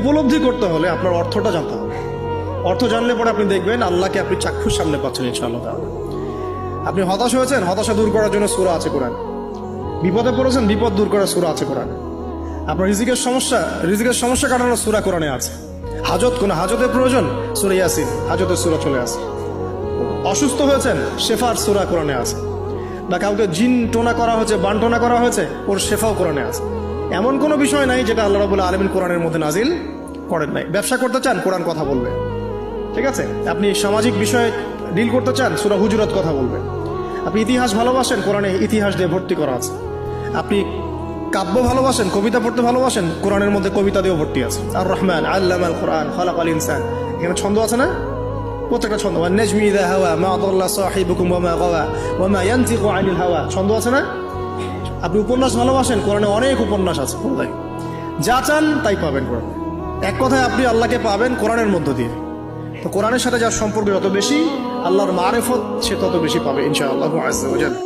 উপলব্ধি করতে হলে আপনার অর্থটা জানতে হবে। অর্থ জানলে পরে আপনি দেখবেন আল্লাহকে আপনি চাক্ষুষ সামনে পাচ্ছেন ইনশাআল্লাহ। আপনি হতাশ হয়েছেন, হতাশা দূর করার জন্য সূরা আছে কোরআন। বিপদে পড়েছেন, বিপদ দূর করার সূরা আছে কোরআন। আপনার রিজিকের সমস্যা কাটানোর সূরা কোরআনে আছে। কোনো হাজতের প্রয়োজন, সূরা ইয়াসিন, হাজতের সূরা চলে আসে। অসুস্থ হয়েছেন, শেফার সূরা কোরআনে আছে। বা কাউকে জিন টোনা করা হয়েছে, বানটোনা করা হয়েছে, ওর শেফাও কোরআনে আছে। এমন কোনো বিষয় নাই যেটা আল্লাহ রাব্বুল আলামিন কোরআনের মধ্যে নাজিল করেন নাই। ব্যবসা করতে চান, কোরআন কথা বলবে, ঠিক আছে? আপনি সামাজিক বিষয়ে ডিল করতে চান, সূরা হুজুরাত কথা বলবে। আপনি ইতিহাস ভালোবাসেন, কোরআনে ইতিহাস দিয়ে ভর্তি করা আছে। আপনি কাব্য ভালোবাসেন, কবিতা পড়তে ভালোবাসেন, কোরআনের মধ্যে কবিতা দিয়েও ভর্তি আছে। আর রহমান আল্লামাল কোরআন খালাকাল ইনসান, এখানে ছন্দ আছে না? প্রত্যেকটা ছন্দ। ওয়ান নাজমি ইযা হাওয়া মা দাল্লা সাহিবুকুম ওয়া মা গাওয়া ওয়া মা ইয়ানতিকু আনিল হাওয়া, ছন্দ আছে না? আপনি উপন্যাস ভালোবাসেন, কোরআনে অনেক উপন্যাস আছে। কোরআনে যা চান তাই পাবেন কোরআনে। এক কথায় আপনি আল্লাহকে পাবেন কোরআনের মধ্য দিয়ে। তো কোরআনের সাথে যার সম্পর্ক যত বেশি, আল্লাহর মারিফত সে তত বেশি পাবে ইনশাআল্লাহু আযজা ওয়া জাল্লা।